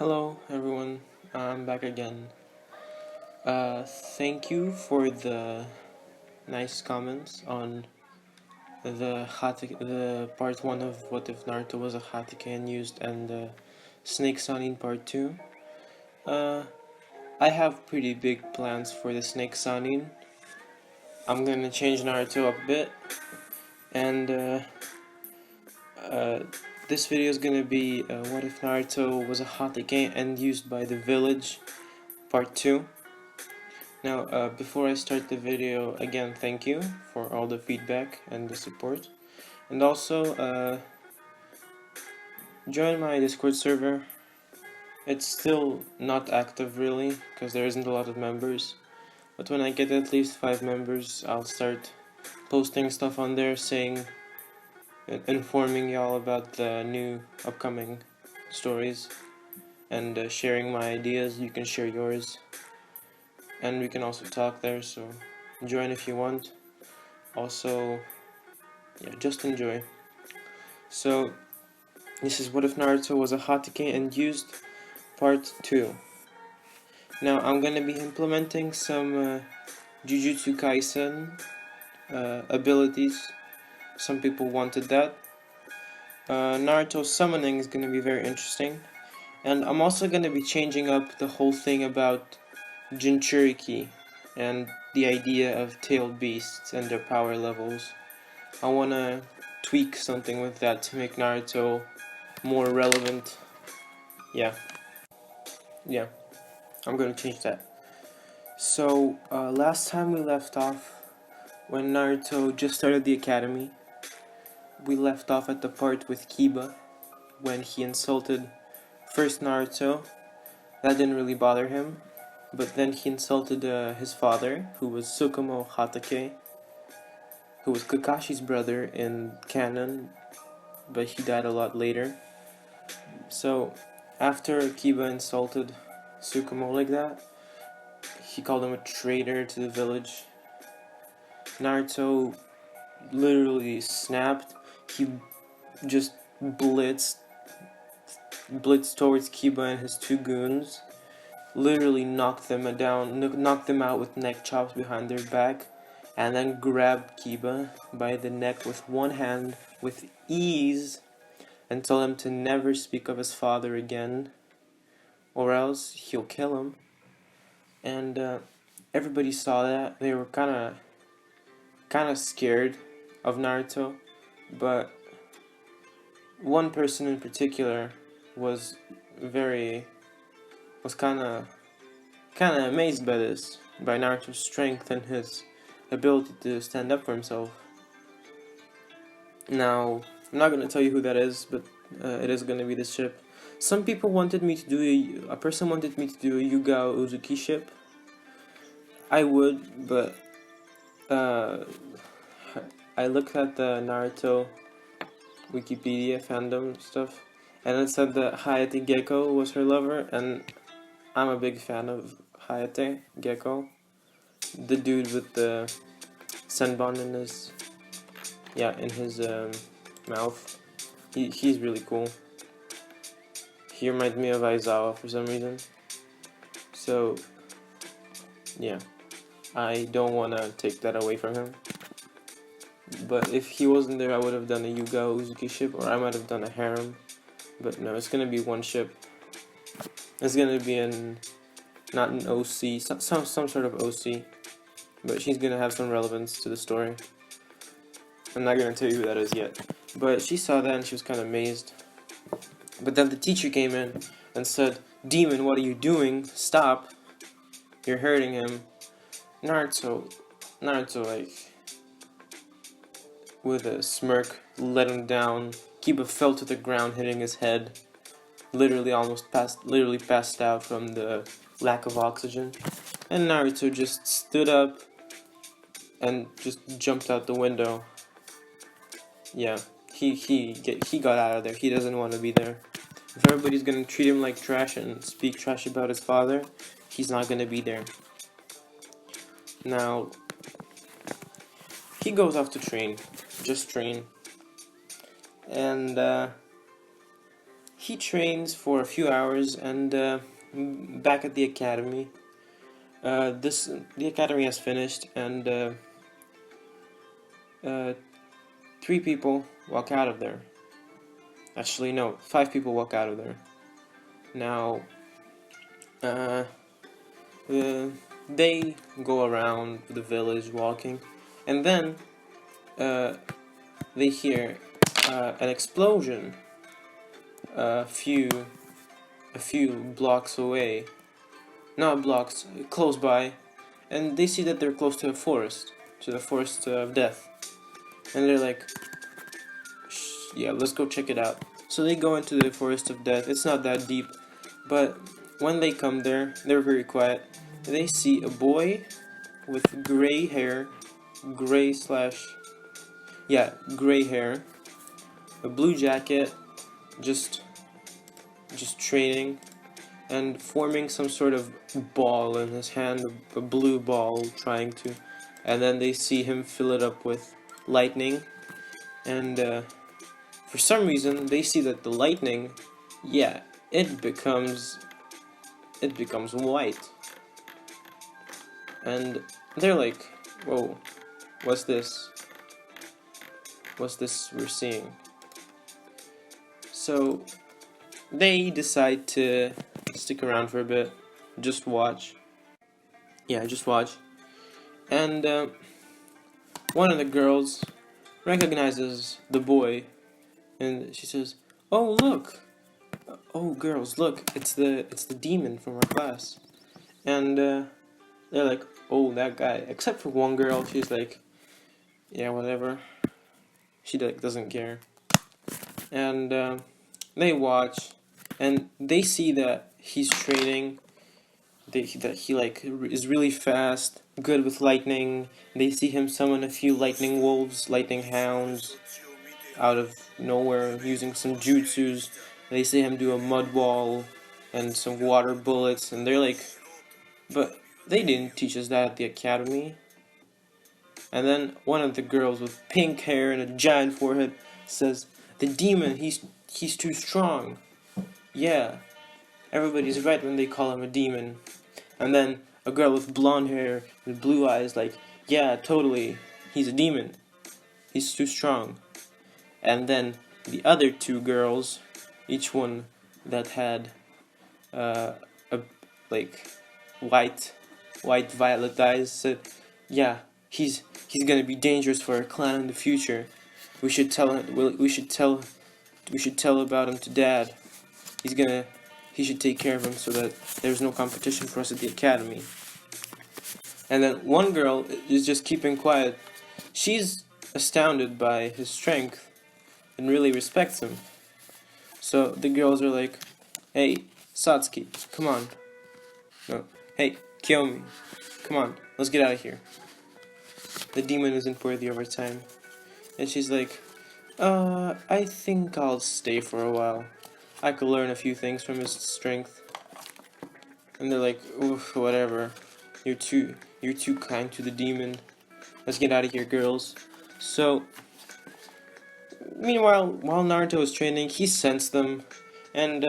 Hello everyone, I'm back again. Thank you for the nice comments on the part 1 of What If Naruto Was a Hatake and Used, and the Snake Sanin part 2. I have pretty big plans for the Snake Sanin. I'm gonna change Naruto up a bit, and this video is gonna be What If Naruto Was a Hatake and Used by the Village part 2. Now, before I start the video, again, thank you for all the feedback and the support. And also, join my Discord server. It's still not active really, because there isn't a lot of members. But when I get at least 5 members, I'll start posting stuff on there, informing y'all about the new upcoming stories, and sharing my ideas. You can share yours. And we can also talk there, so join if you want. Also, yeah, just enjoy. So, this is What If Naruto Was a Hatake and Used, part 2. Now, I'm gonna be implementing some Jujutsu Kaisen abilities. Some people wanted that. Naruto summoning is gonna be very interesting. And I'm also gonna be changing up the whole thing about Jinchuriki and the idea of tailed beasts and their power levels. I wanna tweak something with that to make Naruto more relevant. Yeah, I'm gonna change that. So, last time we left off, when Naruto just started the academy, we left off at the part with Kiba, when he insulted first Naruto. That didn't really bother him, but then he insulted his father, who was Tsukumo Hatake, who was Kakashi's brother in canon, but he died a lot later. So, after Kiba insulted Tsukumo like that, he called him a traitor to the village. Naruto literally snapped. He just blitzed towards Kiba and his 2 goons. Literally knocked them out with neck chops behind their back, and then grabbed Kiba by the neck with one hand with ease and told him to never speak of his father again, or else he'll kill him. And everybody saw that. They were kind of scared of Naruto, but one person in particular was kind of amazed by this, by Naruto's strength and his ability to stand up for himself. Now, I'm not gonna tell you who that is, but it is gonna be this ship. Some people wanted me to do a person wanted me to do a Yugao Uzuki ship. I would, but I looked at the Naruto Wikipedia fandom stuff, and it said that Hayate Gecko was her lover, and I'm a big fan of Hayate Gecko, the dude with the senbon in his mouth. He's really cool. He reminds me of Aizawa for some reason. So yeah, I don't want to take that away from him. But if he wasn't there, I would have done a Yuga Uzuki ship, or I might have done a harem. But no, it's gonna be one ship. It's gonna be not an OC, some sort of OC, but she's gonna have some relevance to the story. I'm not gonna tell you who that is yet. But she saw that and she was kind of amazed. But then the teacher came in and said, "Demon, what are you doing? Stop! You're hurting him." Naruto, like, with a smirk, let him down. Kiba fell to the ground, hitting his head. Literally passed out from the lack of oxygen. And Naruto just stood up and just jumped out the window. Yeah, he got out of there. He doesn't want to be there. If everybody's gonna treat him like trash and speak trash about his father, he's not gonna be there. Now, he goes off to train, and he trains for a few hours, and back at the academy, the academy has finished, and three people walk out of there. Actually, no, five people walk out of there. Now, uh, they go around the village walking, and then they hear an explosion a few blocks away, not blocks, close by, and they see that they're close to a forest, to the forest of death, and they're like, yeah, let's go check it out. So they go into the forest of death. It's not that deep, but when they come there, they're very quiet. They see a boy with gray hair, gray hair, a blue jacket, just training, and forming some sort of ball in his hand, a blue ball, trying to, and then they see him fill it up with lightning, and for some reason they see that the lightning, yeah, it becomes white, and they're like, whoa, what's this we're seeing? So they decide to stick around for a bit, just watch. Yeah, just watch. And one of the girls recognizes the boy, and she says, "Oh, look! Oh, girls, look! It's the demon from our class." And they're like, "Oh, that guy." Except for one girl, she's like, "Yeah, whatever." She doesn't care. And they watch, and they see that he's training. That he like is really fast, good with lightning. They see him summon a few lightning wolves, lightning hounds, out of nowhere using some jutsus. They see him do a mud wall and some water bullets, and they're like, but they didn't teach us that at the academy. And then one of the girls with pink hair and a giant forehead says, "The demon, he's too strong." Yeah, everybody's right when they call him a demon. And then a girl with blonde hair and blue eyes like, "Yeah, totally, he's a demon. He's too strong." And then the other two girls, each one that had a like white violet eyes, said, "Yeah, he's gonna be dangerous for our clan in the future. We should tell about him to Dad. He should take care of him so that there's no competition for us at the academy." And then one girl is just keeping quiet. She's astounded by his strength and really respects him. So the girls are like, "Hey, Satsuki, come on. No, hey, Kiyomi, come on, let's get out of here. The demon isn't worthy of our time." And she's like, I think I'll stay for a while. I could learn a few things from his strength." And they're like, "Oof, whatever. You're too kind to the demon. Let's get out of here, girls." So, meanwhile, while Naruto was training, he sensed them, and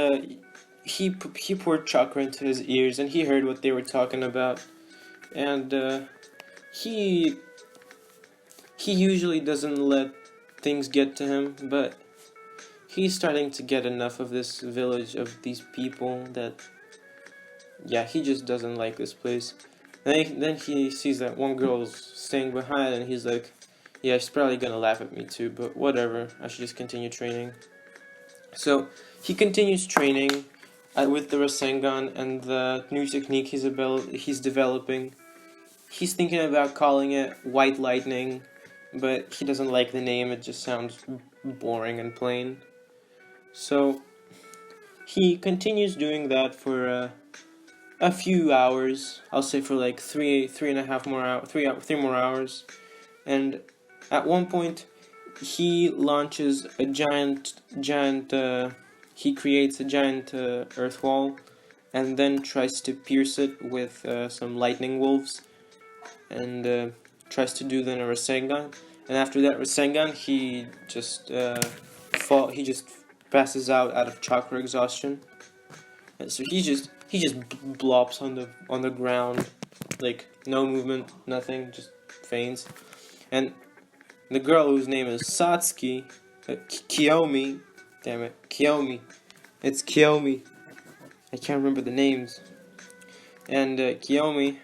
he poured chakra into his ears, and he heard what they were talking about. And he usually doesn't let things get to him, but he's starting to get enough of this village, of these people, that, yeah, he just doesn't like this place. Then he sees that one girl's staying behind, and he's like, "Yeah, she's probably gonna laugh at me too, but whatever, I should just continue training." So he continues training with the Rasengan and the new technique he's developing. He's thinking about calling it White Lightning, but he doesn't like the name, it just sounds boring and plain. So he continues doing that for a few hours. I'll say for like three more hours. And at one point, he launches a giant. He creates a giant earth wall, and then tries to pierce it with some lightning wolves, and tries to do then a Rasengan. And after that Rasengan, he just passes out of chakra exhaustion, and so he just blops on the ground, like no movement, nothing, just faints. And the girl whose name is Satsuki, Kiyomi, damn it, Kiyomi, it's Kiyomi. I can't remember the names. And Kiyomi,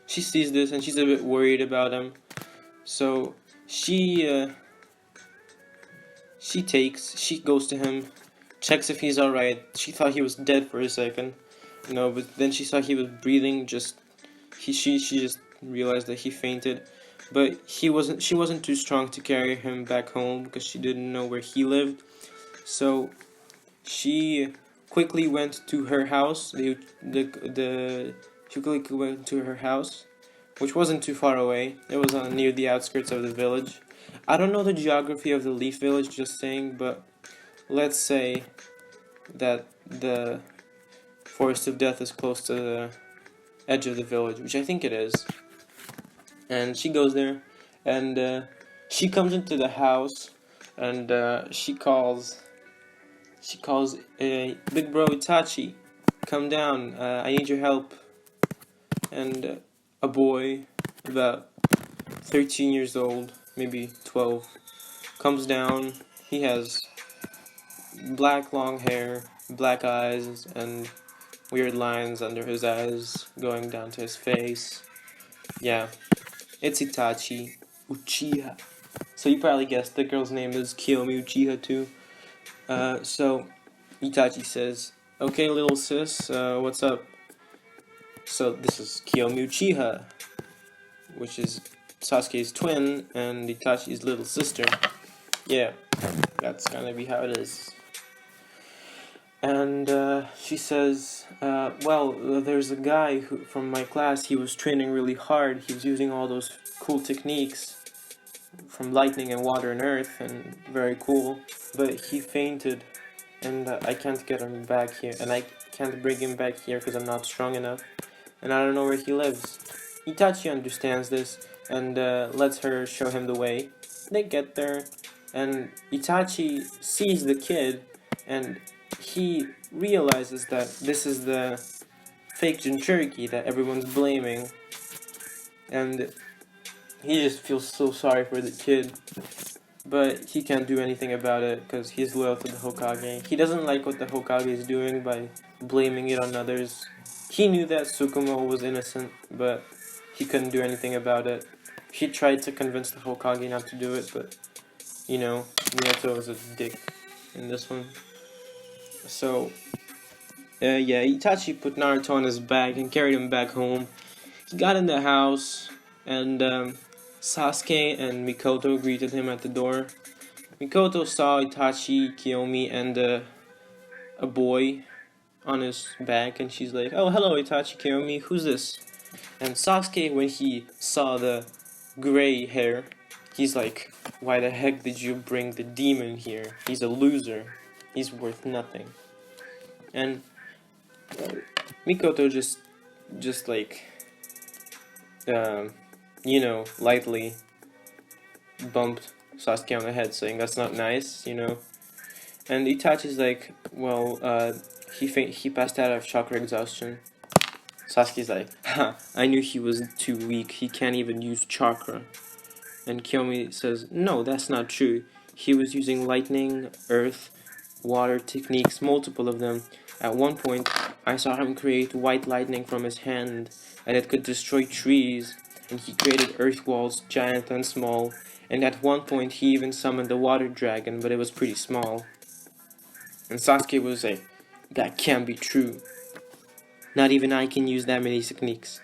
she sees this and she's a bit worried about him. So she goes to him, checks if he's alright. She thought he was dead for a second, no, but then she saw he was breathing. She just realized that he fainted, but she wasn't too strong to carry him back home because she didn't know where he lived. So she quickly went to her house. She quickly went to her house, which wasn't too far away. It was near the outskirts of the village. I don't know the geography of the Leaf Village, just saying, but let's say that the Forest of Death is close to the edge of the village, which I think it is. And she goes there, and she comes into the house, and she calls, Big Bro Itachi, come down, I need your help. And a boy, about 13 years old, maybe 12, comes down. He has black long hair, black eyes, and weird lines under his eyes going down to his face. Yeah, it's Itachi Uchiha. So you probably guessed the girl's name is Kiyomi Uchiha too. So Itachi says, "Okay, little sis, what's up?" So this is Kiyomi Uchiha, which is Sasuke's twin and Itachi's little sister. Yeah, that's gonna be how it is. And she says, well, there's a guy from my class, he was training really hard, he was using all those cool techniques from lightning and water and earth, and very cool, but he fainted, and I can't get him back here, and I can't bring him back here because I'm not strong enough, and I don't know where he lives. Itachi understands this, and lets her show him the way. They get there, and Itachi sees the kid, and he realizes that this is the fake Jinchuriki that everyone's blaming, and he just feels so sorry for the kid, but he can't do anything about it because he's loyal to the Hokage. He doesn't like what the Hokage is doing by blaming it on others. He knew that Tsukumo was innocent, but he couldn't do anything about it. He tried to convince the Hokage not to do it, but, you know, Minato was a dick in this one. So, yeah, Itachi put Naruto on his back and carried him back home. He got in the house, and Sasuke and Mikoto greeted him at the door. Mikoto saw Itachi, Kiyomi, and a boy on his back, and she's like, "Oh, hello, Itachi, Kiyomi, who's this?" And Sasuke, when he saw the gray hair, he's like, "Why the heck did you bring the demon here? He's a loser. He's worth nothing." And Mikoto just like, you know, lightly bumped Sasuke on the head, saying that's not nice, you know. And Itachi's like, well, he passed out of chakra exhaustion. Sasuke's like, ha, I knew he was too weak, he can't even use chakra. And Kiyomi says, no, that's not true. He was using lightning, earth, water techniques, multiple of them. At one point, I saw him create white lightning from his hand, and it could destroy trees, and he created earth walls, giant and small, and at one point he even summoned a water dragon, but it was pretty small. And Sasuke was like, that can't be true. Not even I can use that many techniques.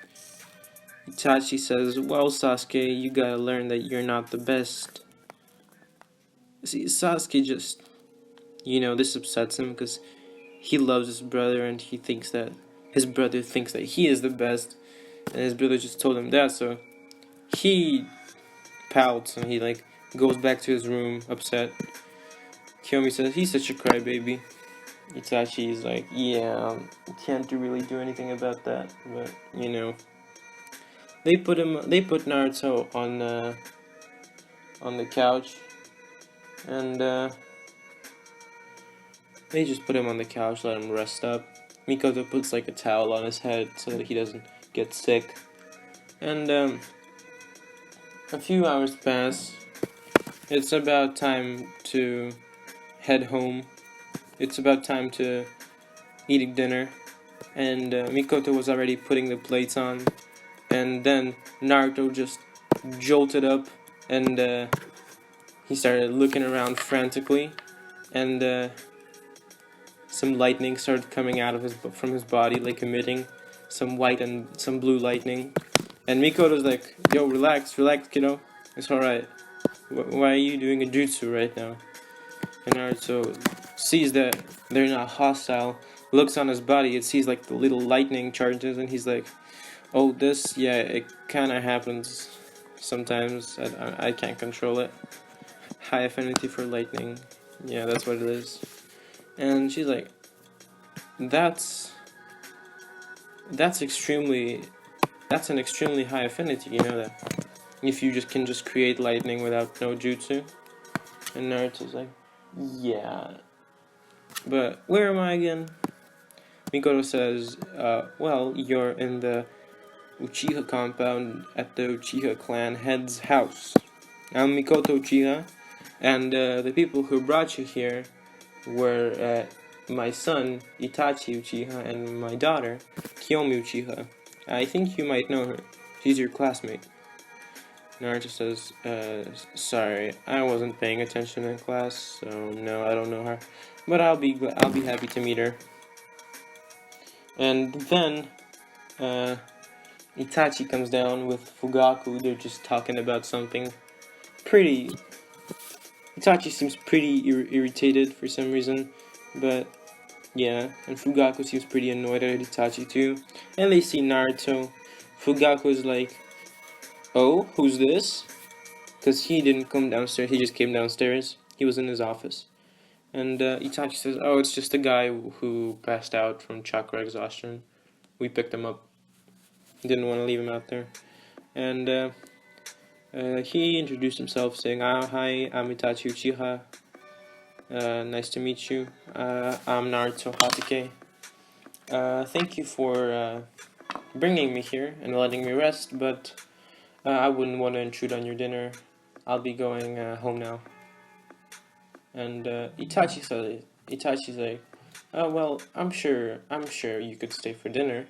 Itachi says, well, Sasuke, you gotta learn that you're not the best. See, Sasuke just, you know, this upsets him because he loves his brother and he thinks that his brother thinks that he is the best, and his brother just told him that, so he pouts and he like goes back to his room upset. Kiyomi says he's such a crybaby. Itachi is like, yeah, can't really do anything about that, but you know, they put Naruto on the couch, And they just put him on the couch, let him rest up. Mikoto puts like a towel on his head so that he doesn't get sick. And a few hours pass. It's about time to head home. It's about time to eat dinner. And Mikoto was already putting the plates on. And then Naruto just jolted up and he started looking around frantically. And some lightning started coming out of from his body, like emitting some white and some blue lightning. And Mikoto's like, "Yo, relax, kiddo. It's alright. Why are you doing a jutsu right now?" And Naruto sees that they're not hostile, looks on his body, it sees like the little lightning charges, and he's like, "Oh, this, yeah, it kind of happens sometimes. I can't control it. High affinity for lightning. Yeah, that's what it is." And she's like, that's an extremely high affinity, you know that? If you can just create lightning without no jutsu. And Naruto's like, "Yeah, but where am I again?" Mikoto says, "Well, you're in the Uchiha compound at the Uchiha clan head's house. I'm Mikoto Uchiha, and the people who brought you here were my son, Itachi Uchiha, and my daughter, Kiyomi Uchiha. I think you might know her. She's your classmate." Naruto says, "Sorry, I wasn't paying attention in class, so no, I don't know her. But I'll be happy to meet her." And then Itachi comes down with Fugaku. They're just talking about something pretty. Itachi seems pretty irritated for some reason, but yeah, and Fugaku seems pretty annoyed at Itachi too. And they see Naruto. Fugaku is like, "Oh, who's this?" Because he didn't come downstairs, he just came downstairs. He was in his office. And Itachi says, "Oh, it's just a guy who passed out from chakra exhaustion. We picked him up. Didn't want to leave him out there." And he introduced himself saying, "Hi, I'm Itachi Uchiha. Nice to meet you. I'm Naruto Hatake. Thank you for bringing me here and letting me rest, but I wouldn't want to intrude on your dinner. I'll be going home now." And Itachi's like, "Oh, well, I'm sure you could stay for dinner.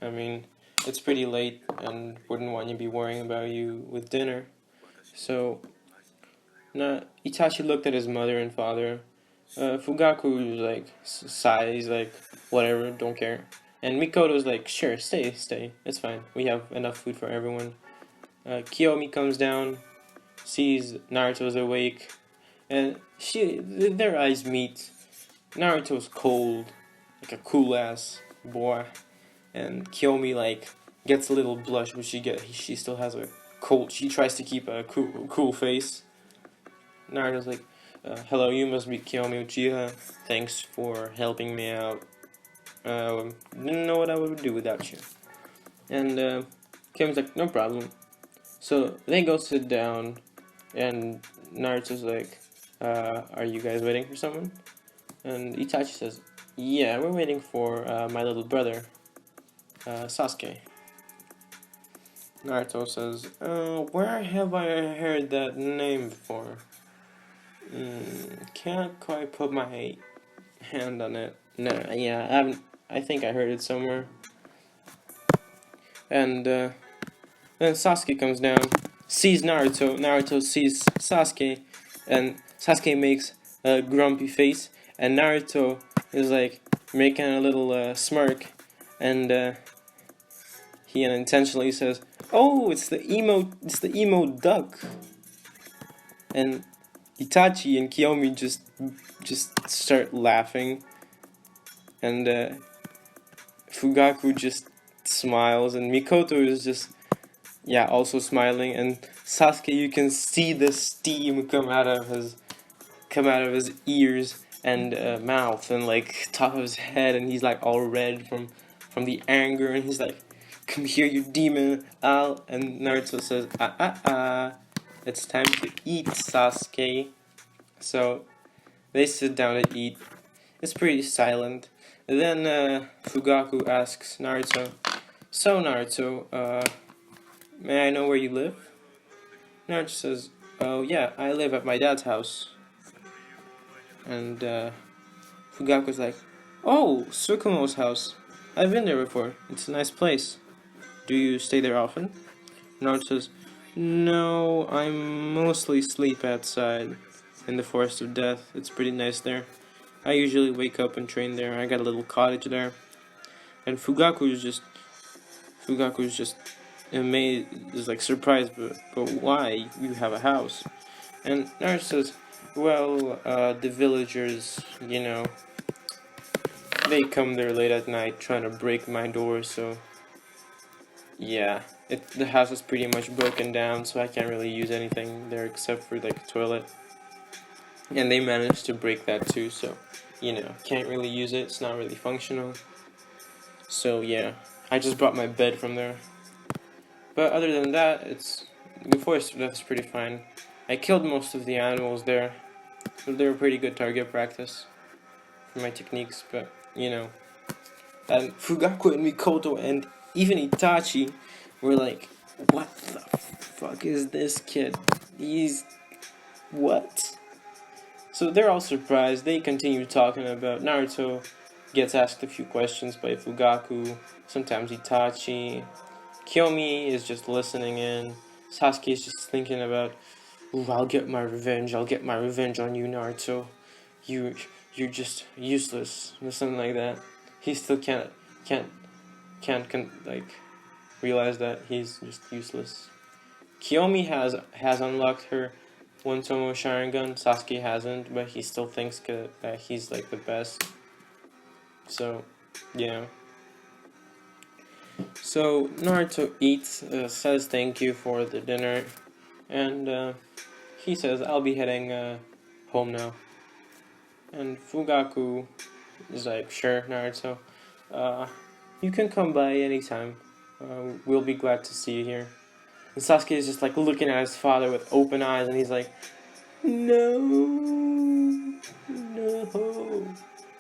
I mean, it's pretty late and wouldn't want to be worrying about you with dinner." So, Itachi looked at his mother and father. Fugaku was like, sighs, like, "Whatever, don't care." And Mikoto's like, "Sure, stay, it's fine. We have enough food for everyone." Kiyomi comes down, sees Naruto's awake, and their eyes meet. Naruto's cold, like a cool ass boy, and Kiyomi like gets a little blush, but she still has a cold. She tries to keep a cool face. Naruto's like, "Hello, you must be Kiyomi Uchiha. Thanks for helping me out. Didn't know what I would do without you." And Kiyomi's like, "No problem." So they go sit down, and Naruto's like, "Are you guys waiting for someone?" And Itachi says, "Yeah, we're waiting for my little brother, Sasuke." Naruto says, "Where have I heard that name before? Can't quite put my hand on it. No, yeah, I think I heard it somewhere." And then Sasuke comes down, sees Naruto. Naruto sees Sasuke, and Sasuke makes a grumpy face, and Naruto is like making a little smirk, and he unintentionally says, "Oh, it's the emo duck." And Itachi and Kiyomi just start laughing, and Fugaku just smiles, and Mikoto is just also smiling, and Sasuke, you can see the steam come out of his ears and mouth and like top of his head, and he's like all red from the anger, and he's like, "Come here, you demon!" And Naruto says, it's time to eat, Sasuke." So they sit down to eat. It's pretty silent. And then Fugaku asks Naruto, "So Naruto, may I know where you live?" Naruto says, "Oh yeah, I live at my dad's house." And Fugaku's like, "Oh, Tsukumo's house. I've been there before. It's a nice place. Do you stay there often?" Naruto says, "No, I mostly sleep outside in the Forest of Death. It's pretty nice there. I usually wake up and train there. I got a little cottage there." And Fugaku's just amazed, is like surprised, but why? You have a house. And Naruto says, "Well, the villagers, they come there late at night trying to break my door, so yeah, the house is pretty much broken down, so I can't really use anything there except for like a toilet. And they managed to break that too, so can't really use it. It's not really functional. So yeah, I just brought my bed from there. But other than that, the forest stuff is pretty fine. I killed most of the animals there, so they were pretty good target practice for my techniques. But and Fugaku and Mikoto and even Itachi were like, "What the fuck is this kid? He's what?" So they're all surprised. They continue talking about Naruto. Gets asked a few questions by Fugaku. Sometimes Itachi. Kiyomi is just listening in. Sasuke is just thinking about, "Ooh, I'll get my revenge. I'll get my revenge on you, Naruto. You, you're just useless," or something like that. He still can't like realize that he's just useless. Kiyomi has unlocked her One Tomo Sharingan. Sasuke hasn't, but he still thinks that he's like the best. So, yeah. So Naruto eats, says thank you for the dinner, and he says, "I'll be heading home now." And Fugaku is like, "Sure, Naruto. You can come by anytime. We'll be glad to see you here." And Sasuke is just like looking at his father with open eyes, and he's like, "No, no."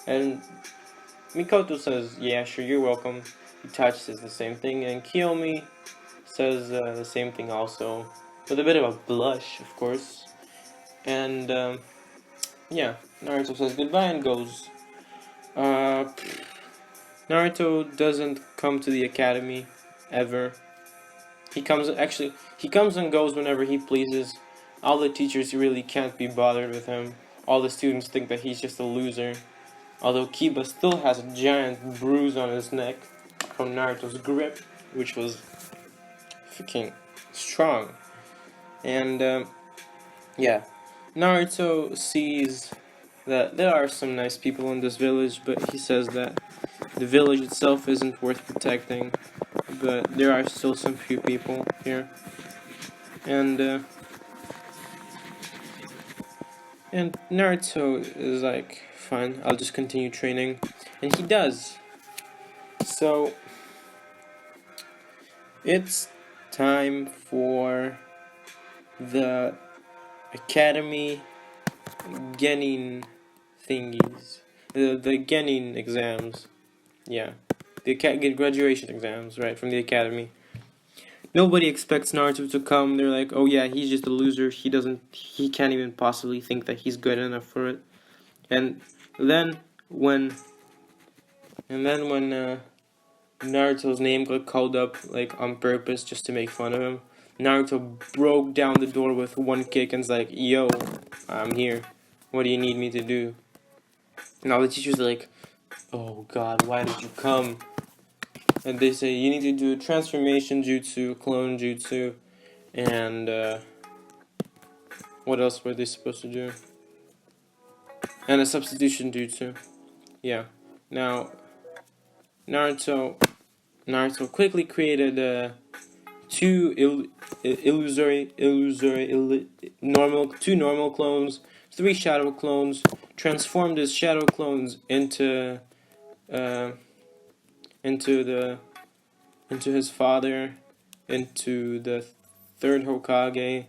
And Mikoto says, "Yeah, sure, you're welcome." Itachi says the same thing, and Kiyomi says the same thing also, with a bit of a blush, of course. And yeah, Naruto says goodbye and goes. Uh, Naruto doesn't come to the academy ever. He comes and goes whenever he pleases. All the teachers really can't be bothered with him. All the students think that he's just a loser. Although Kiba still has a giant bruise on his neck from Naruto's grip, which was freaking strong. And yeah, Naruto sees that there are some nice people in this village, but he says that the village itself isn't worth protecting, but there are still some few people here. And Naruto is like, "Fine, I'll just continue training." And he does. So it's time for the Academy Genin thingies. The Genin exams. Yeah. The graduation exams, right, from the academy. Nobody expects Naruto to come. They're like, "Oh yeah, he's just a loser. He can't even possibly think that he's good enough for it." And then when Naruto's name got called up, like, on purpose just to make fun of him, Naruto broke down the door with one kick and's like, "Yo, I'm here. What do you need me to do?" And all the teachers are like, "Oh god, why did you come?" And they say, "You need to do a transformation jutsu, clone jutsu, and what else were they supposed to do? And a substitution jutsu." Yeah. Now, Naruto quickly created two normal clones, three shadow clones, transformed his shadow clones into his father, into the third Hokage,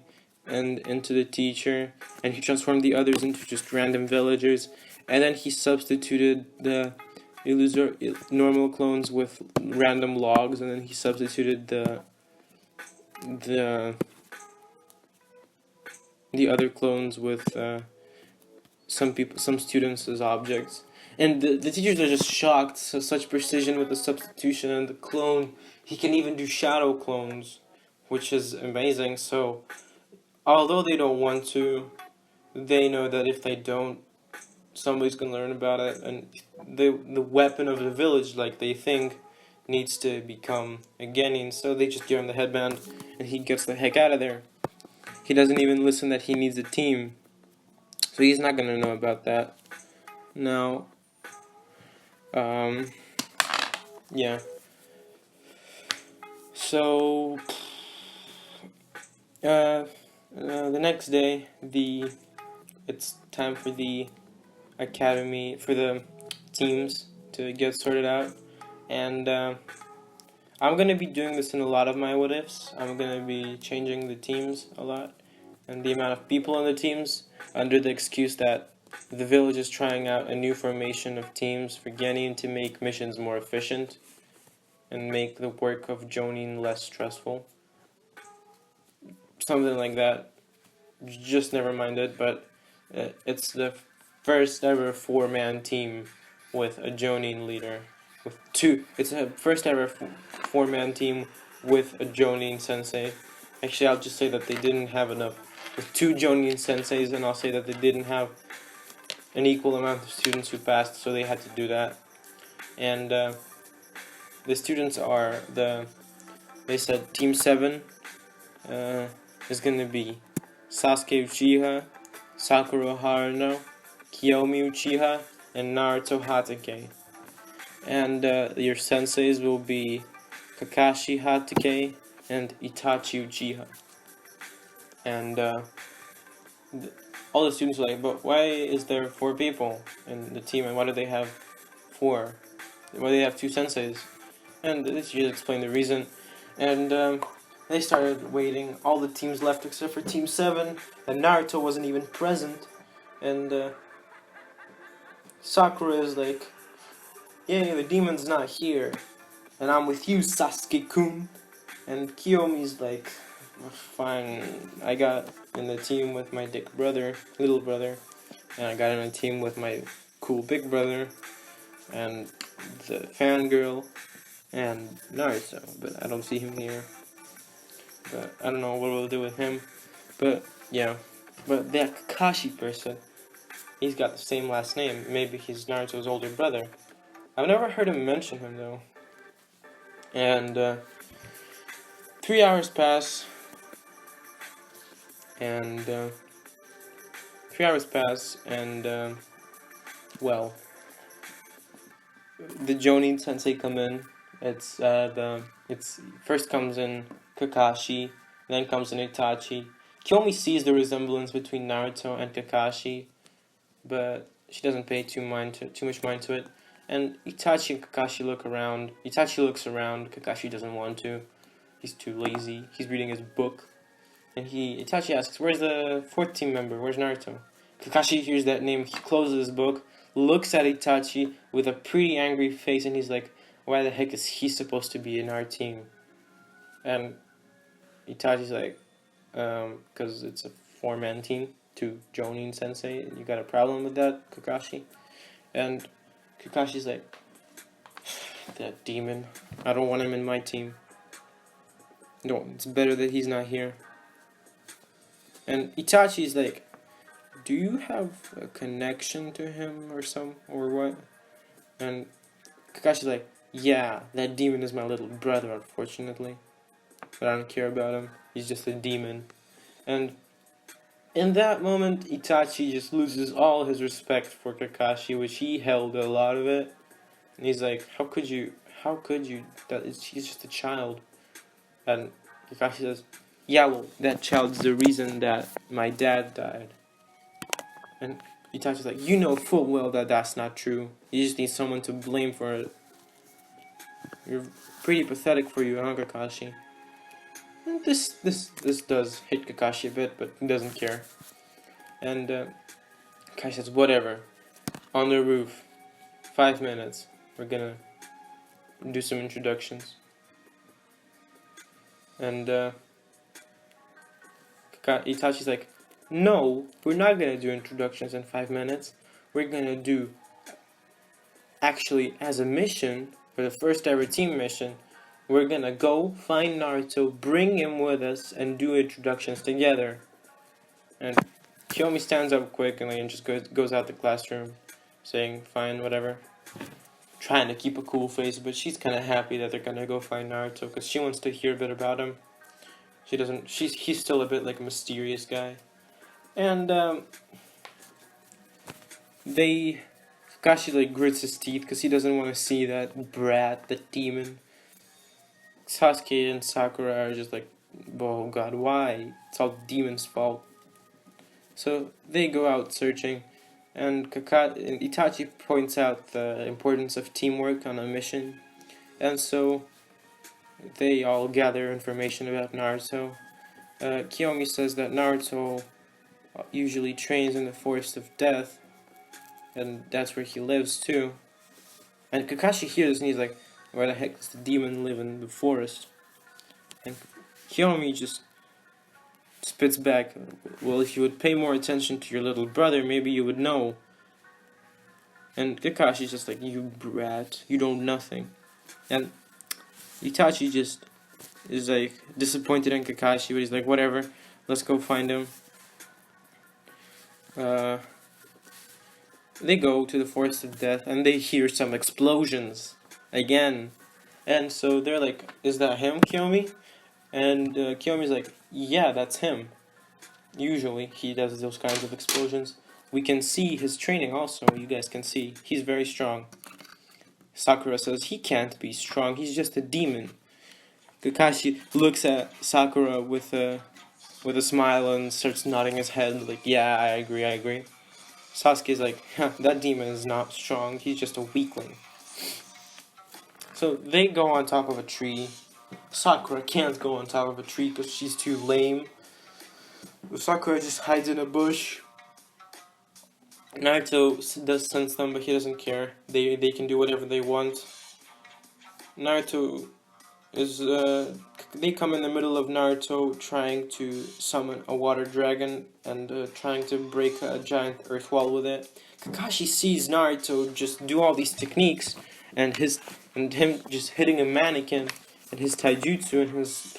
and into the teacher, and he transformed the others into just random villagers, and then he substituted the normal clones with random logs, and then he substituted the the other clones with some students as objects. And the teachers are just shocked. So such precision with the substitution and the clone. He can even do shadow clones, which is amazing. So although they don't want to, they know that if they don't, somebody's gonna learn about it, and the weapon of the village, like they think, needs to become a genin. So they just give him the headband, and he gets the heck out of there. He doesn't even listen that he needs a team, so he's not gonna know about that. Now, yeah. So, the next day, it's time for the academy, for the teams to get sorted out, and I'm gonna be doing this in a lot of my what ifs. I'm gonna be changing the teams a lot and the amount of people on the teams under the excuse that the village is trying out a new formation of teams for Genin to make missions more efficient and make the work of Jonin less stressful. Something like that. Just never mind it, but it's the first ever 4-man team with a Jonin leader. It's a first ever 4-man team with a Jonin sensei. Actually, I'll just say that they didn't have enough. With 2 Jonin senseis, and I'll say that they didn't have an equal amount of students who passed, so they had to do that. And the students are they said Team 7 is going to be Sasuke Uchiha, Sakura Haruno, Kiyomi Uchiha, and Naruto Hatake. And your senseis will be Kakashi Hatake and Itachi Uchiha. And all the students were like, but why is there 4 people in the team, and why do they have 4? Why do they have 2 senseis? And the teachers explained the reason. And they started waiting. All the teams left except for Team 7, and Naruto wasn't even present. And Sakura is like, yay, the demon's not here, and I'm with you, Sasuke-kun. And Kiyomi's like, fine, I got in the team with my little brother, and I got in a team with my cool big brother, and the fangirl, and Naruto, but I don't see him here. But I don't know what we'll do with him. But yeah, but that Kakashi person, he's got the same last name. Maybe he's Naruto's older brother. I've never heard him mention him though. And 3 hours pass, and 3 hours pass, and well, the Jonin Sensei come in. It's first comes in Kakashi, then comes in Itachi. Kiyomi sees the resemblance between Naruto and Kakashi, but she doesn't pay too much mind to it. And Itachi and Kakashi look around. Itachi looks around. Kakashi doesn't want to. He's too lazy. He's reading his book. And Itachi asks, "Where's the 4th team member? Where's Naruto?" Kakashi hears that name. He closes his book, looks at Itachi with a pretty angry face, and he's like, "Why the heck is he supposed to be in our team?" And Itachi's like, "Because it's a 4-man team, 2 Jonin Sensei. You got a problem with that, Kakashi?" And Kakashi's like, "That demon. I don't want him in my team. No, it's better that he's not here." And Itachi's like, "Do you have a connection to him or what?" And Kakashi's like, "Yeah, that demon is my little brother, unfortunately. But I don't care about him. He's just a demon." And in that moment, Itachi just loses all his respect for Kakashi, which he held a lot of it. And he's like, how could you, he's just a child. And Kakashi says, "Yeah, well, that child's the reason that my dad died." And Itachi's like, "You know full well that that's not true. You just need someone to blame for it. You're pretty pathetic for you, huh, Kakashi?" And this does hit Kakashi a bit, but he doesn't care. And Kakashi says, whatever. On the roof. 5 minutes. We're gonna do some introductions. And Itachi's like, no, we're not gonna do introductions in 5 minutes. We're gonna do, actually, as a mission, for the first ever team mission, we're gonna go find Naruto, bring him with us, and do introductions together. And Kiyomi stands up quickly and just goes out the classroom, saying, fine, whatever. Trying to keep a cool face, but she's kind of happy that they're gonna go find Naruto, because she wants to hear a bit about him. She doesn't, he's still a bit like a mysterious guy. And, Kakashi like grits his teeth, because he doesn't want to see that brat, the demon. Sasuke and Sakura are just like, oh god, why? It's all the demon's fault. So they go out searching, and Itachi points out the importance of teamwork on a mission, and so they all gather information about Naruto. Kiyomi says that Naruto usually trains in the Forest of Death, and that's where he lives too. And Kakashi hears and he's like, where the heck does the demon live in the forest? And Kiyomi just spits back, well, if you would pay more attention to your little brother, maybe you would know. And Kakashi's just like, you brat, you know nothing. And Itachi just is like disappointed in Kakashi, but he's like, whatever, let's go find him. They go to the Forest of Death, and they hear some explosions again. And so they're like, is that him, Kiyomi? And Kiyomi's like, yeah, that's him. Usually he does those kinds of explosions. We can see his training also, you guys can see. He's very strong. Sakura says he can't be strong, he's just a demon. Kakashi looks at Sakura with a smile and starts nodding his head like, yeah, I agree. Sasuke's like, that demon is not strong, he's just a weakling. So they go on top of a tree. Sakura can't go on top of a tree because she's too lame. Sakura just hides in a bush. Naruto does sense them, but he doesn't care. They can do whatever they want. Naruto is they come in the middle of Naruto trying to summon a water dragon and trying to break a giant earth wall with it. Kakashi sees Naruto just do all these techniques and him just hitting a mannequin and his taijutsu and his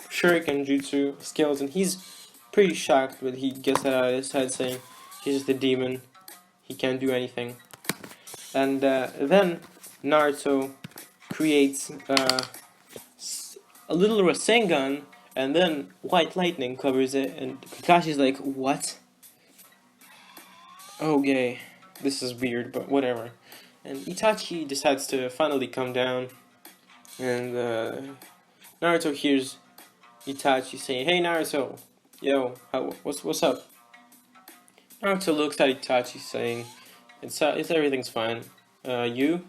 shuriken jutsu skills, and he's pretty shocked, but he gets that out of his head saying he's just a demon, he can't do anything. And then Naruto creates a little Rasengan, and then white lightning covers it, and Kakashi's like, what? Okay, this is weird, but whatever. And Itachi decides to finally come down, and Naruto hears Itachi saying, hey Naruto, yo, what's up? Naruto looks at Itachi saying, it's everything's fine. You?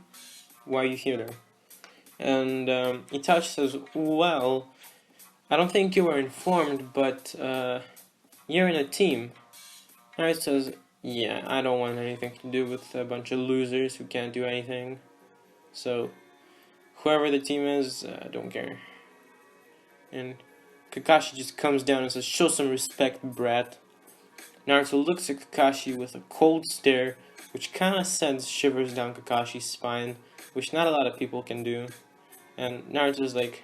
Why are you here now? And Itachi says, well, I don't think you were informed, but you're in a team. Naruto says, yeah, I don't want anything to do with a bunch of losers who can't do anything. So, whoever the team is, I don't care. And Kakashi just comes down and says, show some respect, brat. Naruto looks at Kakashi with a cold stare, which kinda sends shivers down Kakashi's spine, which not a lot of people can do. And Naruto's like,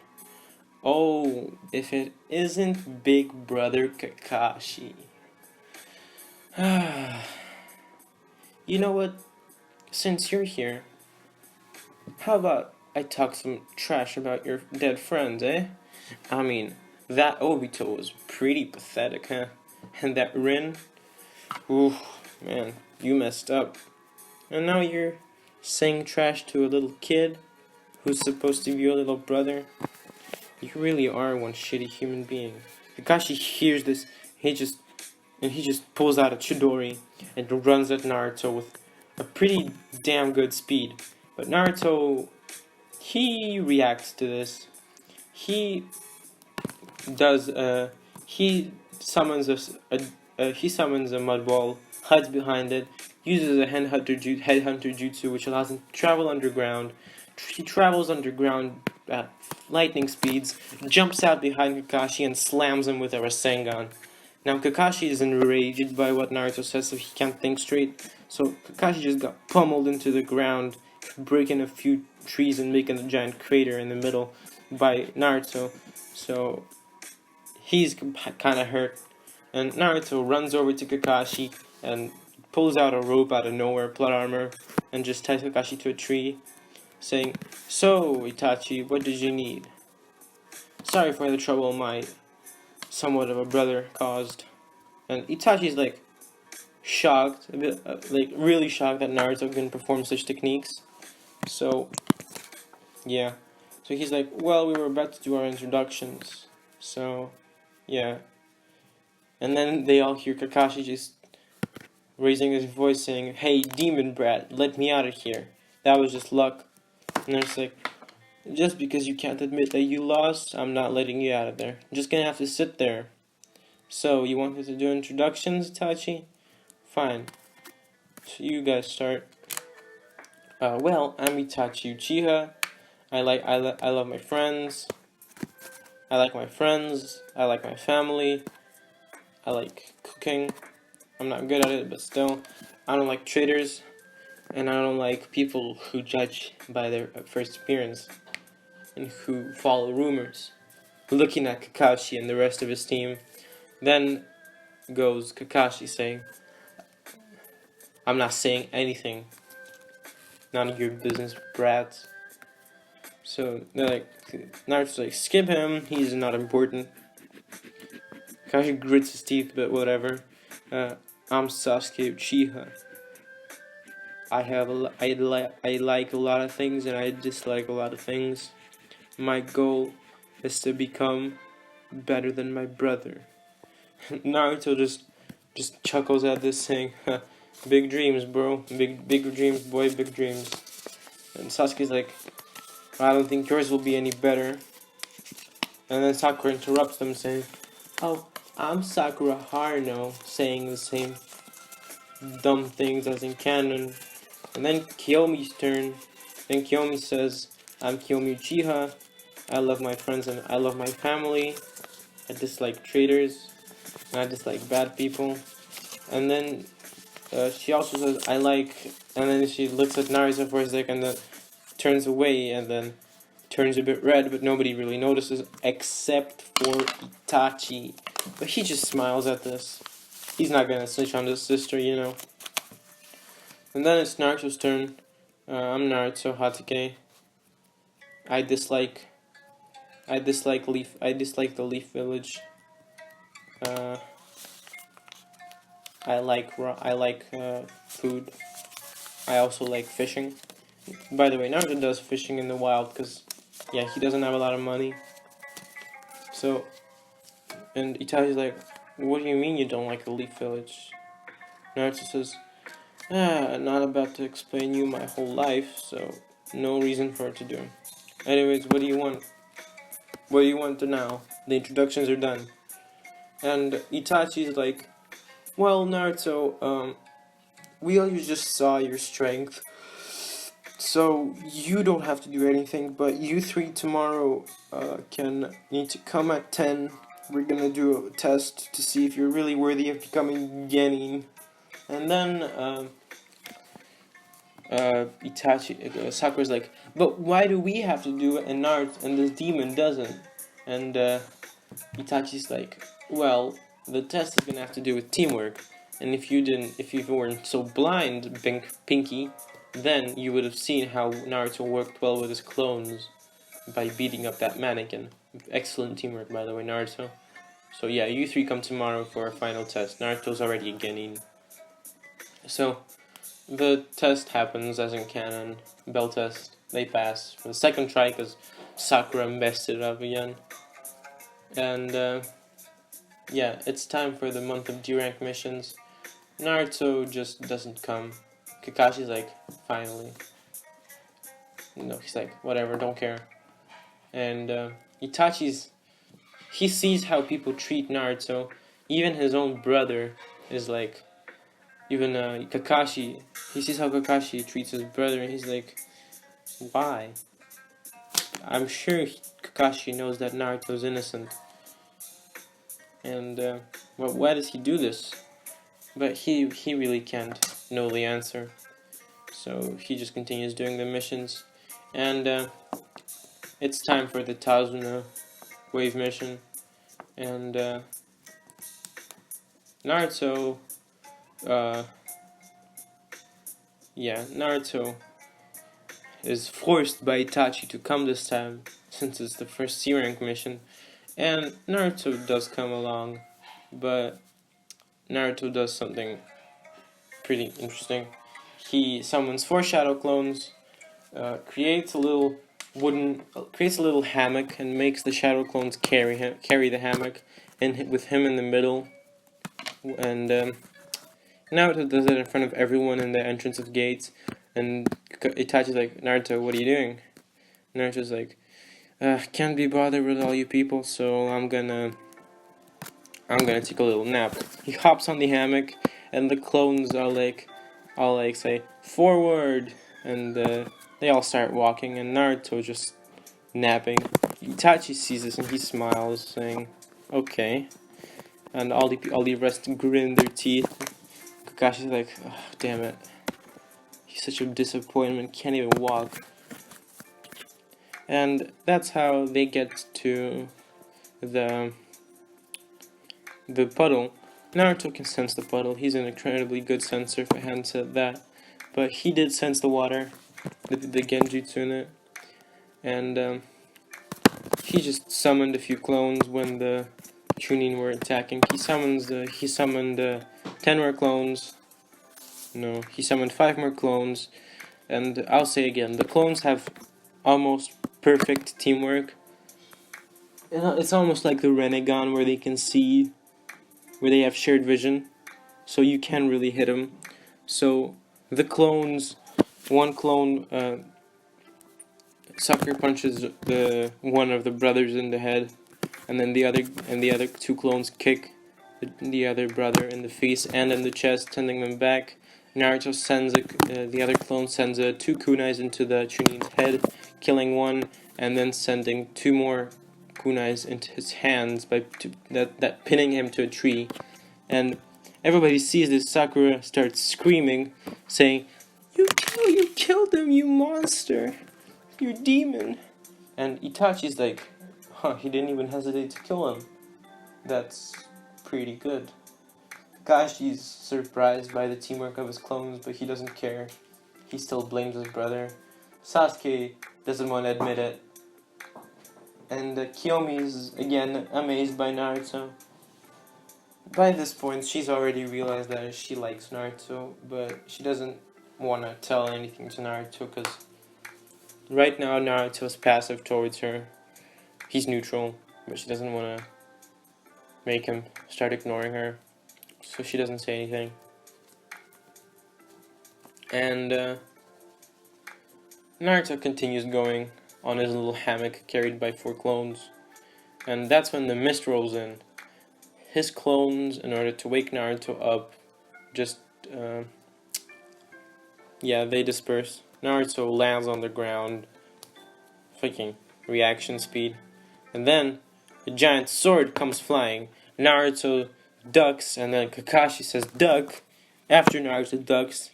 oh, if it isn't Big Brother Kakashi. You know what? Since you're here, how about I talk some trash about your dead friends, eh? I mean, that Obito was pretty pathetic, huh? And that Rin? Ooh, man, you messed up. And now you're saying trash to a little kid who's supposed to be your little brother? You really are one shitty human being. Kakashi hears this, he just pulls out a Chidori and runs at Naruto with a pretty damn good speed. But Naruto, he reacts to this. He does he summons a mud wall, hides behind it, uses a headhunter jutsu, which allows him to travel underground. He travels underground at lightning speeds, jumps out behind Kakashi, and slams him with a Rasengan. Now Kakashi is enraged by what Naruto says, so he can't think straight. So Kakashi just got pummeled into the ground, breaking a few trees and making a giant crater in the middle by Naruto. So he's kind of hurt, and Naruto runs over to Kakashi and pulls out a rope out of nowhere, plot armor, and just ties Kakashi to a tree, saying, "So, Itachi, what did you need? Sorry for the trouble my somewhat of a brother caused." And Itachi's like shocked, a bit like really shocked that Naruto can perform such techniques. So, yeah. So he's like, "Well, we were about to do our introductions, so yeah." And then they all hear Kakashi just raising his voice saying, "Hey, demon brat, let me out of here. That was just luck." And they're just like, "Just because you can't admit that you lost, I'm not letting you out of there. I'm just gonna have to sit there. So, you wanted to do introductions, Itachi? Fine. So you guys start. Well, I'm Itachi Uchiha. I love my friends. I like my friends. I like my family. I like cooking. I'm not good at it, but still. I don't like traitors. And I don't like people who judge by their first appearance and who follow rumors." Looking at Kakashi and the rest of his team, then goes Kakashi saying, "I'm not saying anything. None of your business, brats." So they're like, Naruto's like, "Skip him. He's not important." Kakashi grits his teeth, but whatever. I'm Sasuke Uchiha. I like a lot of things and I dislike a lot of things. My goal is to become better than my brother. Naruto just chuckles at this, saying, "Big dreams, bro. Big dreams, boy. Big dreams." And Sasuke's like, "I don't think yours will be any better." And then Sakura interrupts them, saying, "Oh, I'm Sakura Haruno," saying the same dumb things as in canon. And then Kiyomi's turn. Then Kiyomi says, "I'm Kiyomi Uchiha. I love my friends and I love my family. I dislike traitors and I dislike bad people." And then she also says, "I like," and then she looks at Naruto for a second and then turns away and then turns a bit red, but nobody really notices except for Itachi. But he just smiles at this. He's not gonna snitch on his sister, you know. And then it's Naruto's turn. I'm Naruto Hatake. I dislike the Leaf Village. Uh, I like food. I also like fishing. By the way, Naruto does fishing in the wild because, yeah, he doesn't have a lot of money. So, and Itachi's like, "What do you mean you don't like the Leaf Village?" Naruto says, "Not about to explain you my whole life, so no reason for it to do. Anyways, what do you want? What do you want to now? The introductions are done." And Itachi's like, "Well, Naruto, we all just saw your strength, so you don't have to do anything, but you three tomorrow can need to come at 10. We're gonna do a test to see if you're really worthy of becoming Genin." And then Sakura's like, "But why do we have to do it and Naruto and this demon doesn't?" And Itachi's like, "Well, the test is gonna have to do with teamwork, and if you weren't so blind, Pinky, then you would have seen how Naruto worked well with his clones by beating up that mannequin. Excellent teamwork, by the way, Naruto. So yeah, you three come tomorrow for a final test. Naruto's already a Genin." So the test happens as in canon. Bell test. They pass for the second try because Sakura messed it up again. And yeah, it's time for the month of D-rank missions. Naruto just doesn't come. Kakashi's like, "Finally." No, he's like, "Whatever, don't care." And Itachi's he sees how people treat Naruto. Even his own brother is like, even Kakashi, he sees how Kakashi treats his brother, and he's like, why? I'm sure Kakashi knows that Naruto's innocent, and but why does he do this? But he really can't know the answer, so he just continues doing the missions, and it's time for the Tazuna wave mission, and Naruto, Naruto is forced by Itachi to come this time, since it's the first C rank mission, and Naruto does come along, but Naruto does something pretty interesting. He summons 4 shadow clones, creates a little hammock, and makes the shadow clones carry the hammock, and with him in the middle, and Naruto does it in front of everyone in the entrance of gates, and Itachi's like, Naruto, what are you doing? Naruto's like, can't be bothered with all you people, so I'm gonna take a little nap. He hops on the hammock, and the clones are like, say, forward, and they all start walking, and Naruto just napping. Itachi sees this and he smiles, saying, okay, and all the rest grin their teeth. Kakashi's like, oh, damn it. He's such a disappointment, can't even walk. And that's how they get to the puddle. Naruto can sense the puddle. He's an incredibly good sensor, if I hadn't said that. But he did sense the water, the genjutsu in it. And he just summoned a few clones when the Chunin were attacking. He summoned 10 more clones. No, he summoned 5 more clones. And I'll say again, the clones have almost perfect teamwork. It's almost like the Renegon, where they can see, where they have shared vision, so you can really hit them. So the clones, one clone sucker punches one of the brothers in the head, and then the other 2 clones kick the other brother in the face and in the chest, sending them back. Naruto sends the other clone sends 2 kunais into the Chunin's head, killing one, and then sending 2 more kunais into his hands by that pinning him to a tree. And everybody sees this. Sakura starts screaming, saying, "You killed him, you monster, you demon!" And Itachi's like, he didn't even hesitate to kill him. That's pretty good. Kakashi's surprised by the teamwork of his clones, but he doesn't care. He still blames his brother. Sasuke doesn't want to admit it. And Kiyomi's again amazed by Naruto. By this point, she's already realized that she likes Naruto, but she doesn't want to tell anything to Naruto, because right now Naruto's passive towards her. He's neutral, but she doesn't want to make him start ignoring her, so she doesn't say anything. And Naruto continues going on his little hammock carried by 4 clones, and that's when the mist rolls in. His clones, in order to wake Naruto up, just they disperse. Naruto lands on the ground, freaking reaction speed, and then a giant sword comes flying. Naruto ducks, and then Kakashi says duck after Naruto ducks.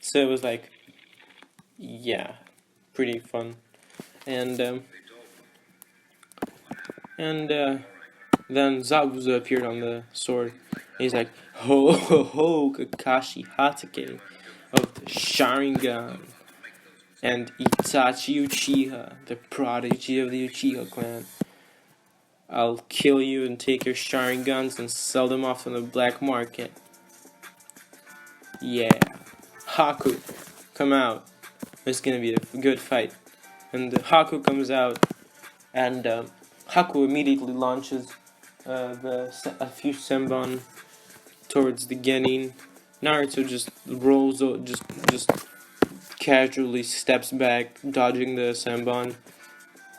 So it was like, yeah, pretty fun. And then Zabuza appeared on the sword. He's like, ho ho ho, Kakashi Hatake of the Sharingan, and Itachi Uchiha, the prodigy of the Uchiha clan. I'll kill you and take your Sharingans and sell them off on the black market. Yeah. Haku, come out. It's gonna be a good fight. And Haku comes out, and Haku immediately launches a few Senbon towards the Genin. Naruto just rolls, just casually steps back, dodging the Senbon,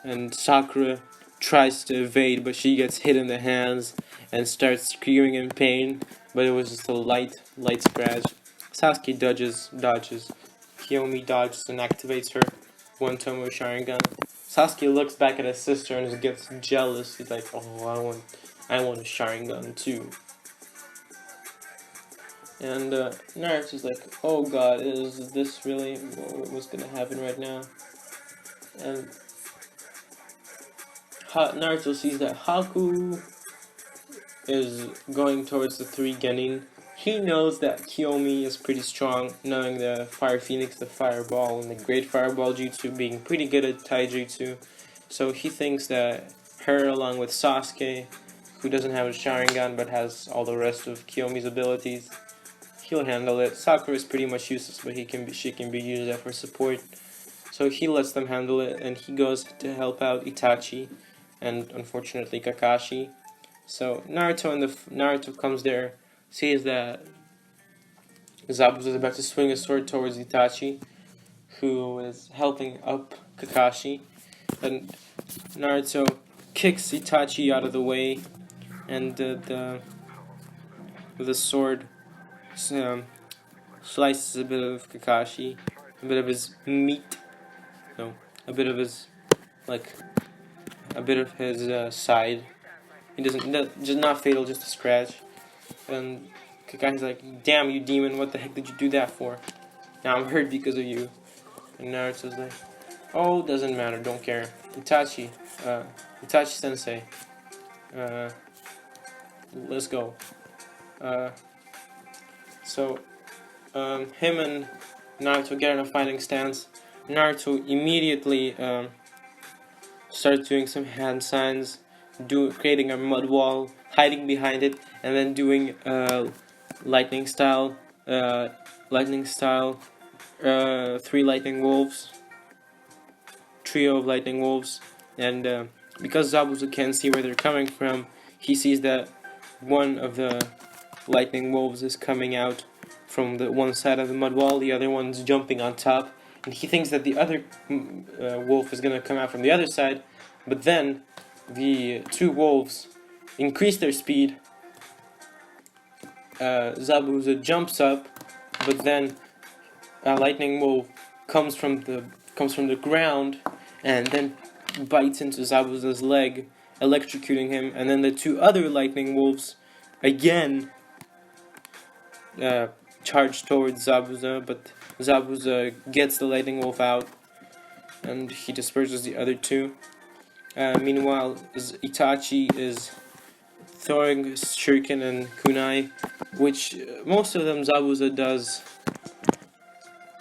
and Sakura tries to evade, but she gets hit in the hands and starts screaming in pain, but it was just a light scratch. Sasuke dodges. Kiyomi dodges and activates her one Tomo Sharingan. Sasuke looks back at his sister and gets jealous. He's like, oh, I want a Sharingan too. And Naruto's like, oh god, is this really what's gonna happen right now? And Naruto sees that Haku is going towards the 3 Genin. He knows that Kiyomi is pretty strong, knowing the Fire Phoenix, the Fireball, and the Great Fireball Jutsu being pretty good at Taijutsu. So he thinks that her, along with Sasuke, who doesn't have a Sharingan but has all the rest of Kiyomi's abilities, he'll handle it. Sakura is pretty much useless, but she can be used for support. So he lets them handle it, and he goes to help out Itachi, and unfortunately Kakashi. So Naruto comes there, sees that Zabuza is about to swing a sword towards Itachi, who is helping up Kakashi, and Naruto kicks Itachi out of the way, and the sword slices a bit of Kakashi, a bit of his meat, a bit of his side. He just not fatal, just a scratch. And Kakashi's like, damn you demon, what the heck did you do that for? Now I'm hurt because of you. And Naruto's like, oh, doesn't matter, don't care. Itachi sensei, let's go. So him and Naruto get in a fighting stance. Naruto immediately starts doing some hand signs, creating a mud wall, hiding behind it, and then doing lightning style, 3 lightning wolves, trio of lightning wolves, and because Zabuza can't see where they're coming from, he sees that one of the lightning wolves is coming out from the one side of the mud wall, the other one's jumping on top, and he thinks that the other wolf is going to come out from the other side, but then the 2 wolves increase their speed. Zabuza jumps up, but then a lightning wolf comes from the ground and then bites into Zabuza's leg, electrocuting him, and then the 2 other lightning wolves again charge towards Zabuza, but Zabuza gets the lightning wolf out and he disperses the other 2. Meanwhile, Itachi is throwing shuriken and kunai, which most of them Zabuza does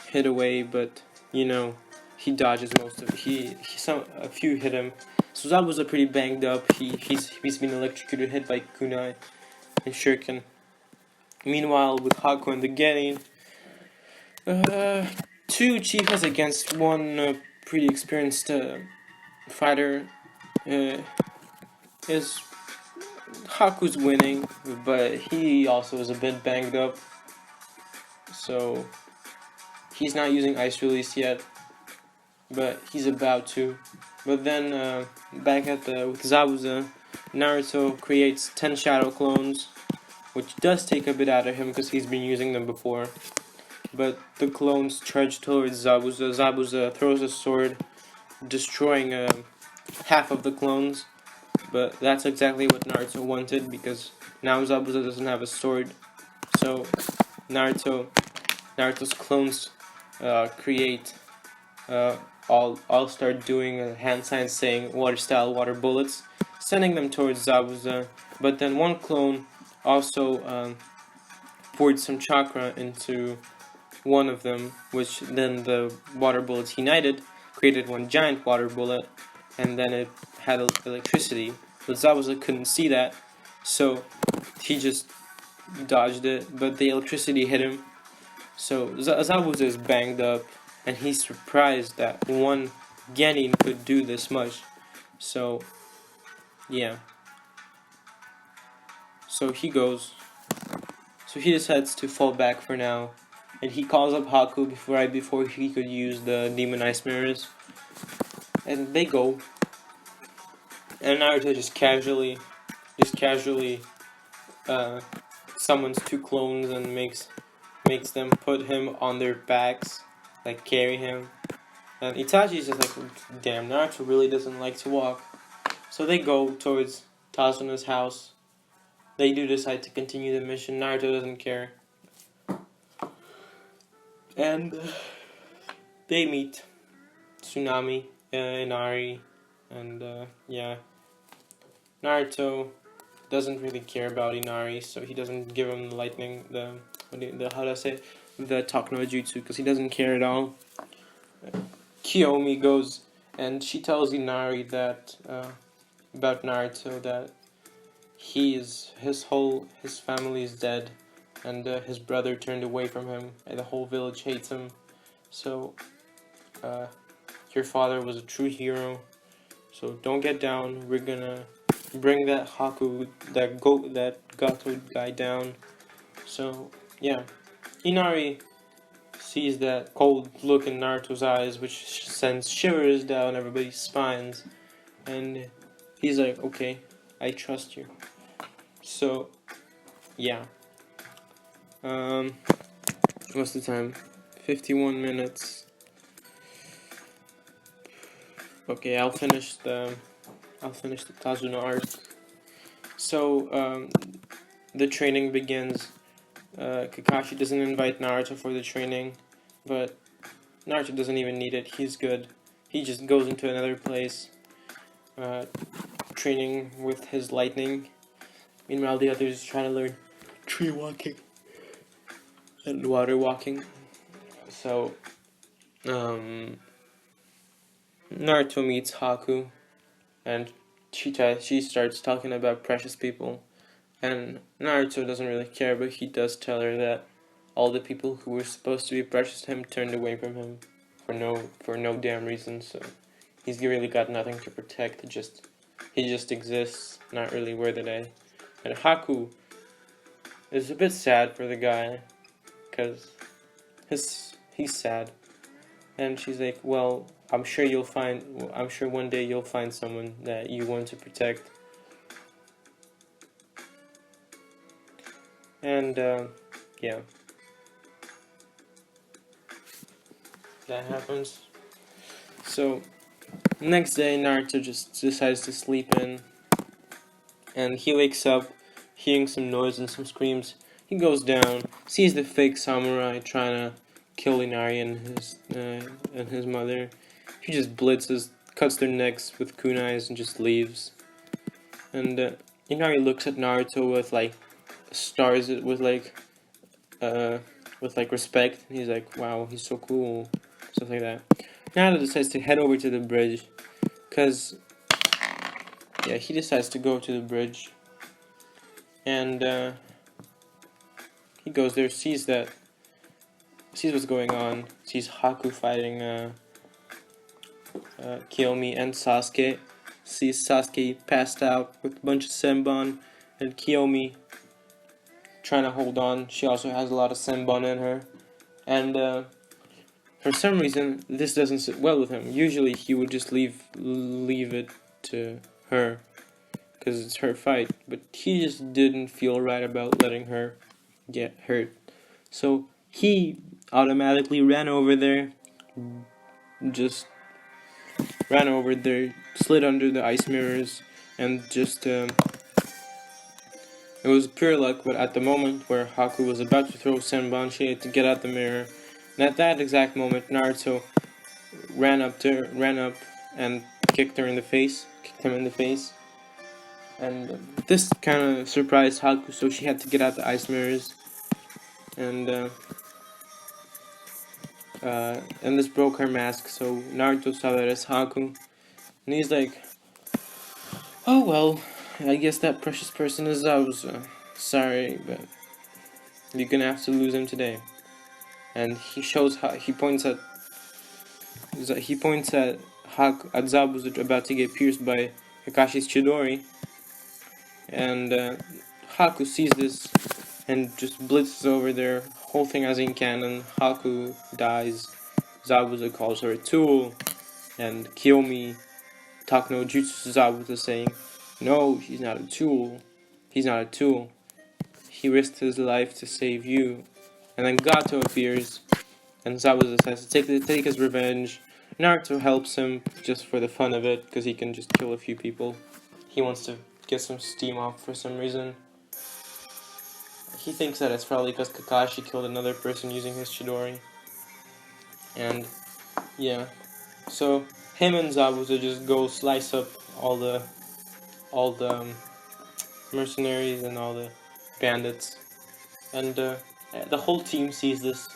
hit away, but he dodges most of it. A few hit him. So Zabuza pretty banged up. He's been electrocuted, hit by kunai and shuriken. Meanwhile, with Haku and the Genin, 2 Uchihas against 1 pretty experienced fighter. Haku's winning, but he also is a bit banged up, so he's not using Ice Release yet, but he's about to. But then back with Zabuza, Naruto creates 10 shadow clones, which does take a bit out of him because he's been using them before. But the clones charge towards Zabuza. Zabuza throws a sword, destroying half of the clones. But that's exactly what Naruto wanted, because now Zabuza doesn't have a sword. So Naruto's clones create all start doing hand signs saying water style water bullets, sending them towards Zabuza. But then 1 clone also poured some chakra into one of them, which then the water bullets united, created 1 giant water bullet, and then it had electricity. But Zabuza couldn't see that, so he just dodged it, but the electricity hit him. So Zabuza is banged up, and he's surprised that 1 Genin could do this much. So, yeah. So he decides to fall back for now, and he calls up Haku before he could use the Demon Ice Mirrors, and they go. and Naruto just casually summons two clones and makes them put him on their backs, like carry him. And Itachi's just like, damn, Naruto really doesn't like to walk. So they go towards Tasuna's house. They do decide to continue the mission. Naruto doesn't care. And they meet Tsunami, Inari, and yeah. Naruto doesn't really care about Inari, so he doesn't give him the lightning, how do I say it? The Talk no Jutsu, because he doesn't care at all. Kiyomi goes and she tells Inari that about Naruto, that his family is dead, and his brother turned away from him, and the whole village hates him. So your father was a true hero. So don't get down. We're gonna bring that Gato guy down. So yeah, Inari sees that cold look in Naruto's eyes, which sends shivers down everybody's spines, and he's like, okay, I trust you. So yeah, what's the time? 51 minutes. Okay, I'll finish the Tazuna arc. So the training begins. Kakashi doesn't invite Naruto for the training, but Naruto doesn't even need it. He's good. He just goes into another place, training with his lightning. Meanwhile, the others trying to learn tree walking and water walking. So, Naruto meets Haku, and she starts talking about precious people. And Naruto doesn't really care, but he does tell her that all the people who were supposed to be precious to him turned away from him for no damn reason. So he's really got nothing to protect. He just exists, not really worth a day. And Haku is a bit sad for the guy, cause he's sad. And she's like, well, I'm sure one day you'll find someone that you want to protect. And, yeah. That happens. So, next day, Naruto just decides to sleep in. And he wakes up, hearing some noise and some screams. He goes down, sees the fake samurai trying to kill Inari and his mother. He just blitzes, cuts their necks with kunais, and just leaves. And Inari looks at Naruto with like stars with like respect. And he's like, wow, he's so cool, stuff like that. Naruto decides to head over to the bridge, cause yeah, he decides to go to the bridge, and he goes there, sees what's going on, sees Haku fighting Kiyomi and Sasuke, sees Sasuke passed out with a bunch of senbon, and Kiyomi trying to hold on. She also has a lot of senbon in her, and for some reason this doesn't sit well with him. Usually he would just leave it to her, because it's her fight, but he just didn't feel right about letting her get hurt. So he automatically ran over there, slid under the ice mirrors, and just it was pure luck. But at the moment where Haku was about to throw Senbon, she had to get out the mirror, and at that exact moment Naruto ran up and kicked him in the face, and this kind of surprised Haku, so she had to get out the ice mirrors, and this broke her mask. So Naruto saw that as Haku, and he's like, oh well, I guess that precious person is Zabuza. Sorry, but you're gonna have to lose him today. And he points at Zabuza about to get pierced by Kakashi's Chidori, and Haku sees this and just blitzes over their whole thing as he can, and Haku dies. Zabuza calls her a tool, and Kiyomi Talk no Jutsu Zabuza saying, "No, he's not a tool. He's not a tool. He risked his life to save you." And then Gato appears, and Zabuza decides to take his revenge. Naruto helps him just for the fun of it, because he can just kill a few people. He wants to get some steam off for some reason. He thinks that it's probably because Kakashi killed another person using his Chidori. And yeah, so him and Zabuza just go slice up all the mercenaries and all the bandits, and the whole team sees this,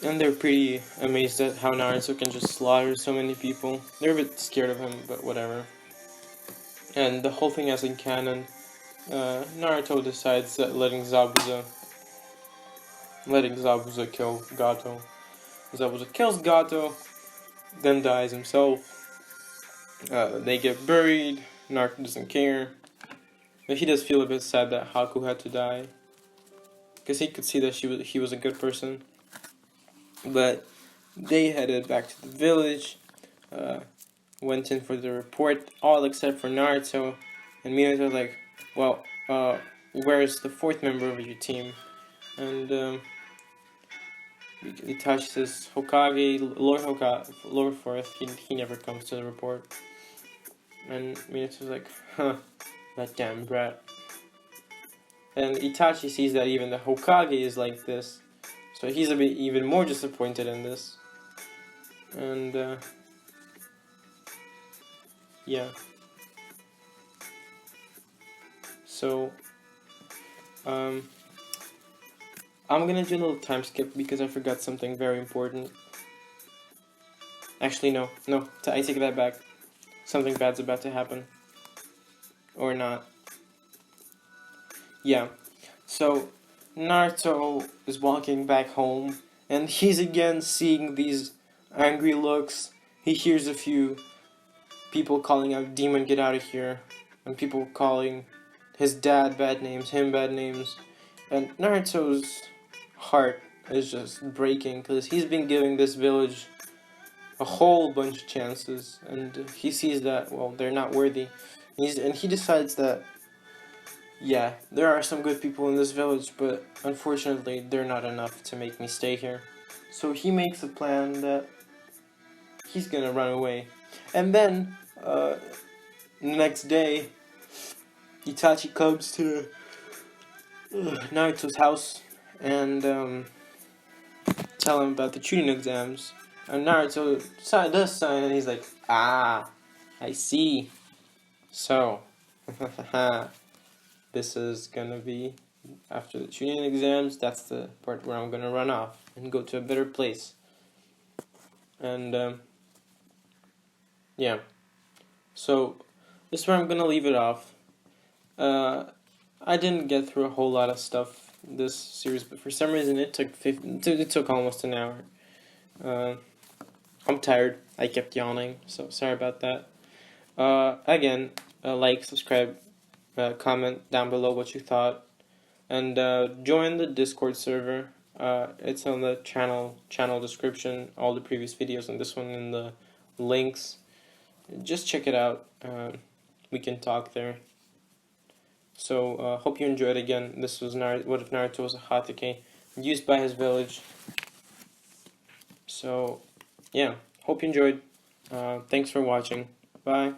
and they're pretty amazed at how Naruto can just slaughter so many people. They're a bit scared of him, but whatever. And the whole thing as in canon, Naruto decides that letting Zabuza kill Gato. Zabuza kills Gato, then dies himself. They get buried. Naruto doesn't care. But he does feel a bit sad that Haku had to die, because he could see that he was a good person. But they headed back to the village, went in for the report, all except for Naruto. And Minato was like, "Well, where's the fourth member of your team?" And Itachi says, "Hokage, Lord Fourth, he never comes to the report." And Minato was like, "Huh, that damn brat." And Itachi sees that even the Hokage is like this, so he's a bit even more disappointed in this. And yeah. So I'm gonna do a little time skip because I forgot something very important. Actually, no, I take that back. Something bad's about to happen. Or not. Yeah. So Naruto is walking back home, and he's again seeing these angry looks. He hears a few people calling out, "Demon, get out of here," and people calling his dad bad names, him bad names. And Naruto's heart is just breaking, because he's been giving this village a whole bunch of chances, and he sees that, well, they're not worthy. And he decides that, yeah, there are some good people in this village, but unfortunately they're not enough to make me stay here. So he makes a plan that he's gonna run away. And then, the next day, Itachi comes to Naruto's house and tell him about the Chunin exams. And Naruto does sign, and he's like, "Ah, I see. So, this is gonna be after the Chunin exams. That's the part where I'm gonna run off and go to a better place." And yeah. So this is where I'm gonna leave it off. I didn't get through a whole lot of stuff this series, but for some reason it took almost an hour. I'm tired. I kept yawning, so sorry about that. Again, like, subscribe, comment down below what you thought, and join the Discord server. It's on the channel description. All the previous videos and this one in the links. Just check it out. We can talk there. So hope you enjoyed. Again, this was What If Naruto Was a Hatake, used by his village. So yeah, hope you enjoyed. Thanks for watching. Bye.